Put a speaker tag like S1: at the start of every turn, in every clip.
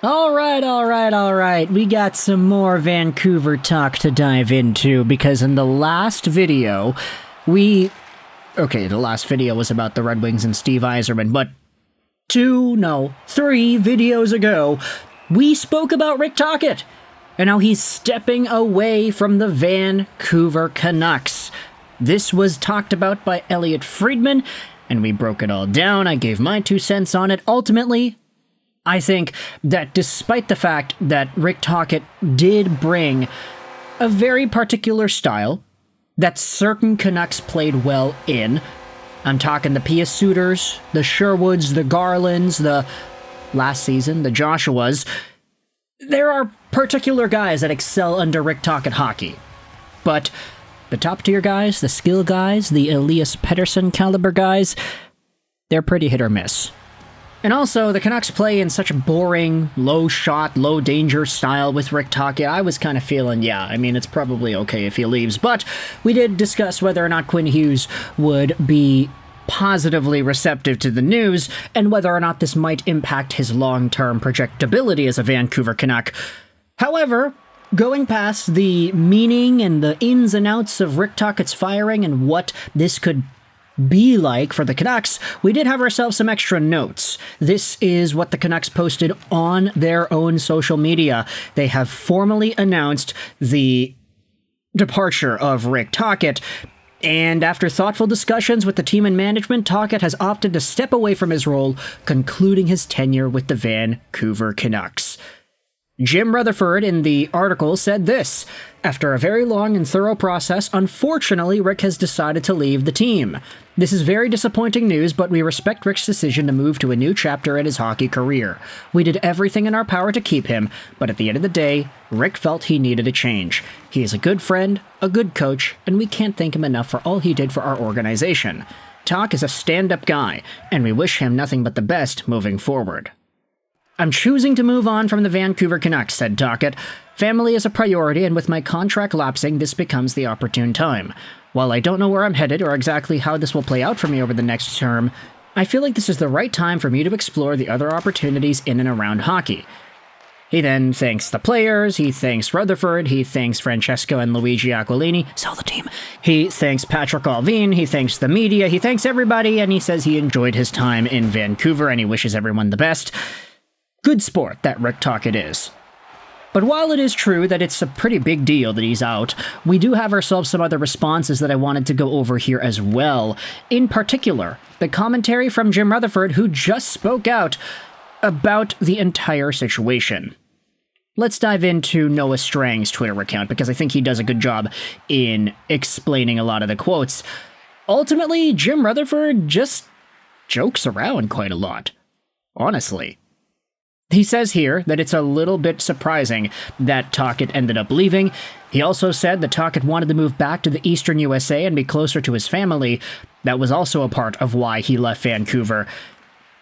S1: All right. We got some more Vancouver talk to dive into, because in the last video, the last video was about the Red Wings and Steve Yzerman, but 3 videos ago, we spoke about Rick Tocchet, and how he's stepping away from the Vancouver Canucks. This was talked about by Elliot Friedman, and we broke it all down. I gave my 2 cents on it. Ultimately, I think that despite the fact that Rick Tocchet did bring a very particular style that certain Canucks played well in, I'm talking the Pia Suiters, the Sherwoods, the Garlands, last season, the Joshuas, there are particular guys that excel under Rick Tocchet hockey. But the top tier guys, the skill guys, the Elias Pettersson caliber guys, they're pretty hit or miss. And also, the Canucks play in such a boring, low-shot, low-danger style with Rick Tocchet. I was kind of feeling, it's probably okay if he leaves. But we did discuss whether or not Quinn Hughes would be positively receptive to the news, and whether or not this might impact his long-term projectability as a Vancouver Canuck. However, going past the meaning and the ins and outs of Rick Tocchet's firing and what this could be like for the Canucks, we did have ourselves some extra notes. This is what the Canucks posted on their own social media. They have formally announced the departure of Rick Tocchet, and after thoughtful discussions with the team and management, Tocchet has opted to step away from his role, concluding his tenure with the Vancouver Canucks. Jim Rutherford in the article said this: "After a very long and thorough process, unfortunately, Rick has decided to leave the team. This is very disappointing news, but we respect Rick's decision to move to a new chapter in his hockey career. We did everything in our power to keep him, but at the end of the day, Rick felt he needed a change. He is a good friend, a good coach, and we can't thank him enough for all he did for our organization. Toc is a stand-up guy, and we wish him nothing but the best moving forward." "I'm choosing to move on from the Vancouver Canucks," said Tocchet. "Family is a priority, and with my contract lapsing, this becomes the opportune time. While I don't know where I'm headed or exactly how this will play out for me over the next term, I feel like this is the right time for me to explore the other opportunities in and around hockey." He then thanks the players, he thanks Rutherford, he thanks Francesco and Luigi Aquilini, sell the team. He thanks Patrick Allvin, he thanks the media, he thanks everybody, and he says he enjoyed his time in Vancouver and he wishes everyone the best. Good sport that Rick Tocchet is. But while it is true that it's a pretty big deal that he's out, we do have ourselves some other responses that I wanted to go over here as well. In particular, the commentary from Jim Rutherford, who just spoke out about the entire situation. Let's dive into Noah Strang's Twitter account, because I think he does a good job in explaining a lot of the quotes. Ultimately, Jim Rutherford just jokes around quite a lot. Honestly. He says here that it's a little bit surprising that Tocchet ended up leaving. He also said that Tocchet wanted to move back to the Eastern USA and be closer to his family. That was also a part of why he left Vancouver.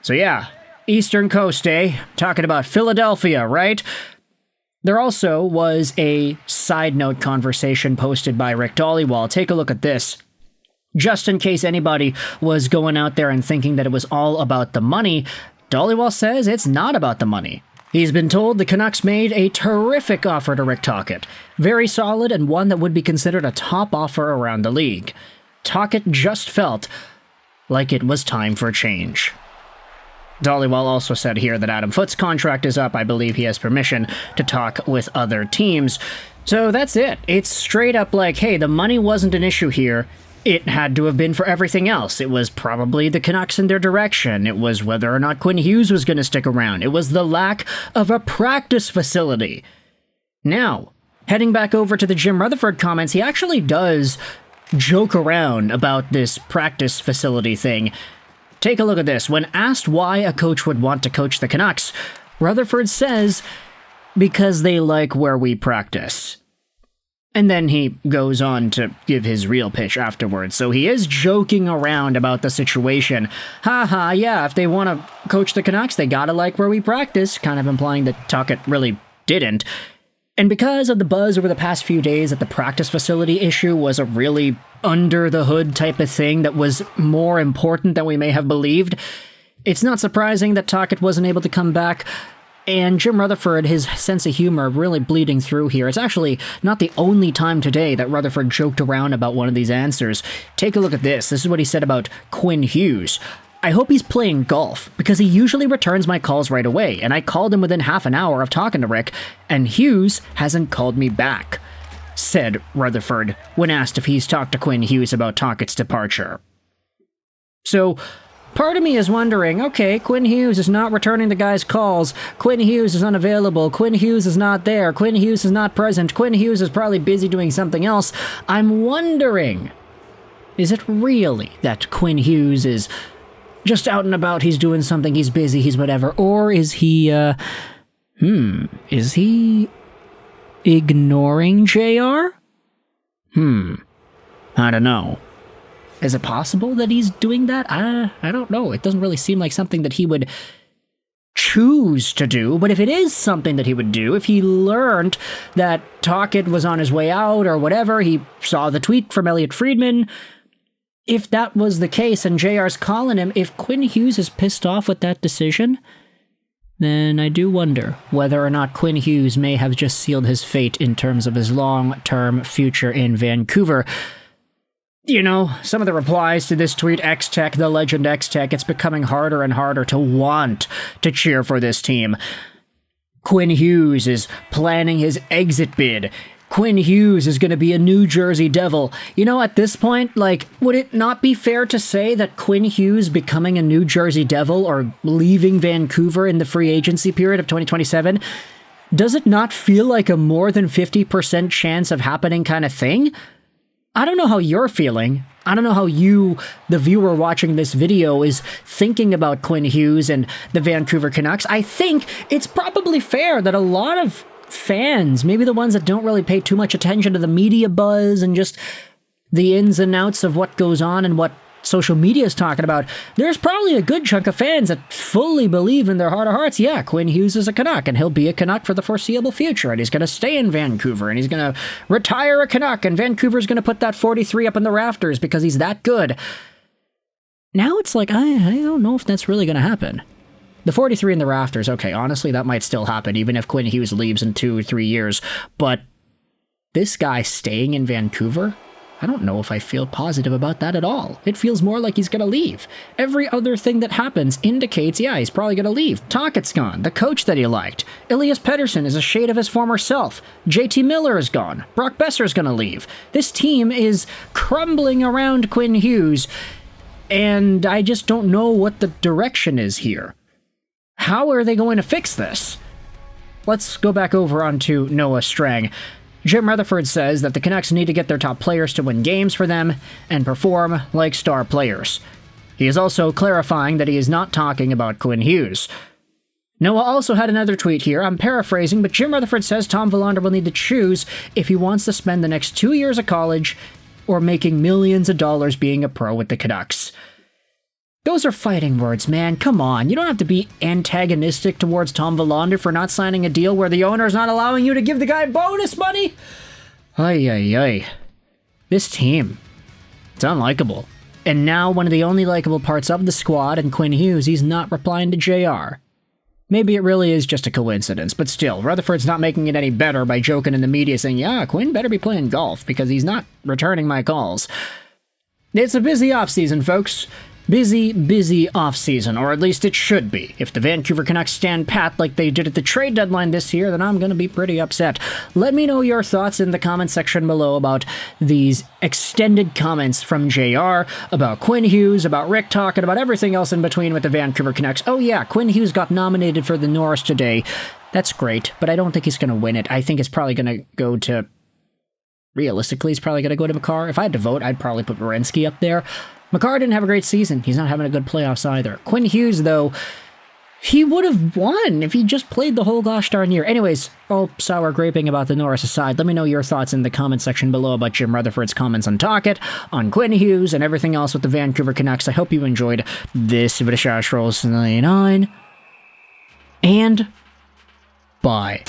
S1: So yeah, Eastern Coast, eh? Talking about Philadelphia, right? There also was a side note conversation posted by Rick Dhaliwal. Take a look at this. Just in case anybody was going out there and thinking that it was all about the money, Dhaliwal says it's not about the money. He's been told the Canucks made a terrific offer to Rick Tocchet. Very solid, and one that would be considered a top offer around the league. Tocchet just felt like it was time for a change. Dhaliwal also said here that Adam Foote's contract is up. I believe he has permission to talk with other teams. So that's it. It's straight up like, hey, the money wasn't an issue here. It had to have been for everything else. It was probably the Canucks and their direction. It was whether or not Quinn Hughes was going to stick around. It was the lack of a practice facility. Now, heading back over to the Jim Rutherford comments, he actually does joke around about this practice facility thing. Take a look at this. When asked why a coach would want to coach the Canucks, Rutherford says, "Because they like where we practice." And then he goes on to give his real pitch afterwards. So he is joking around about the situation. Haha, yeah, if they want to coach the Canucks, they gotta like where we practice, kind of implying that Tocchet really didn't. And because of the buzz over the past few days that the practice facility issue was a really under-the-hood type of thing that was more important than we may have believed, it's not surprising that Tocchet wasn't able to come back. And Jim Rutherford, his sense of humor really bleeding through here. It's actually not the only time today that Rutherford joked around about one of these answers. Take a look at this. This is what he said about Quinn Hughes. I hope he's playing golf, because he usually returns my calls right away, and I called him within half an hour of talking to Rick, and Hughes hasn't called me back, said Rutherford when asked if he's talked to Quinn Hughes about Tochet's departure. So, part of me is wondering, okay, Quinn Hughes is not returning the guy's calls, Quinn Hughes is unavailable, Quinn Hughes is not there, Quinn Hughes is not present, Quinn Hughes is probably busy doing something else. I'm wondering, is it really that Quinn Hughes is just out and about, he's doing something, he's busy, he's whatever, or is he, is he ignoring JR? I don't know. Is it possible that he's doing that? I don't know. It doesn't really seem like something that he would choose to do, but if it is something that he would do, if he learned that Tocchet was on his way out or whatever, he saw the tweet from Elliot Friedman, if that was the case and JR's calling him, if Quinn Hughes is pissed off with that decision, then I do wonder whether or not Quinn Hughes may have just sealed his fate in terms of his long-term future in Vancouver. You know, some of the replies to this tweet, X-Tech, the legend X-Tech, it's becoming harder and harder to want to cheer for this team. Quinn Hughes is planning his exit bid. Quinn Hughes is going to be a New Jersey Devil. You know, at this point, like, would it not be fair to say that Quinn Hughes becoming a New Jersey Devil or leaving Vancouver in the free agency period of 2027, does it not feel like a more than 50% chance of happening kind of thing? I don't know how you're feeling. I don't know how you, the viewer watching this video, is thinking about Quinn Hughes and the Vancouver Canucks. I think it's probably fair that a lot of fans, maybe the ones that don't really pay too much attention to the media buzz and just the ins and outs of what goes on and what social media is talking about, there's probably a good chunk of fans that fully believe in their heart of hearts, yeah, Quinn Hughes is a Canuck, and he'll be a Canuck for the foreseeable future, and he's going to stay in Vancouver, and he's going to retire a Canuck, and Vancouver's going to put that 43 up in the rafters because he's that good. Now it's like, I don't know if that's really going to happen. The 43 in the rafters, okay, honestly, that might still happen, even if Quinn Hughes leaves in 2 or 3 years. But this guy staying in Vancouver, I don't know if I feel positive about that at all. It feels more like he's going to leave. Every other thing that happens indicates, yeah, he's probably going to leave. Tocchet's gone, the coach that he liked. Elias Pettersson is a shade of his former self. JT Miller is gone. Brock Besser's going to leave. This team is crumbling around Quinn Hughes, and I just don't know what the direction is here. How are they going to fix this? Let's go back over onto Noah Strang. Jim Rutherford says that the Canucks need to get their top players to win games for them and perform like star players. He is also clarifying that he is not talking about Quinn Hughes. Noah also had another tweet here. I'm paraphrasing, but Jim Rutherford says Tom Willander will need to choose if he wants to spend the next 2 years of college or making millions of dollars being a pro with the Canucks. Those are fighting words, man. Come on. You don't have to be antagonistic towards Tom Willander for not signing a deal where the owner's not allowing you to give the guy bonus money. Ay. This team, it's unlikable. And now one of the only likable parts of the squad, and Quinn Hughes, he's not replying to JR. Maybe it really is just a coincidence, but still, Rutherford's not making it any better by joking in the media saying, yeah, Quinn better be playing golf because he's not returning my calls. It's a busy offseason, folks. Busy offseason, or at least it should be. If the Vancouver Canucks stand pat like they did at the trade deadline this year, then I'm going to be pretty upset. Let me know your thoughts in the comment section below about these extended comments from JR, about Quinn Hughes, about Rick Tocchet, about everything else in between with the Vancouver Canucks. Oh yeah, Quinn Hughes got nominated for the Norris today. That's great, but I don't think he's going to win it. I think it's probably going to go to... Realistically, he's probably going to go to Makar. If I had to vote, I'd probably put Werenski up there. Makar didn't have a great season. He's not having a good playoffs either. Quinn Hughes, though, he would have won if he just played the whole gosh darn year. Anyways, all sour graping about the Norris aside, let me know your thoughts in the comment section below about Jim Rutherford's comments on Tocchet, on Quinn Hughes, and everything else with the Vancouver Canucks. I hope you enjoyed this British Rolls 99. And bye.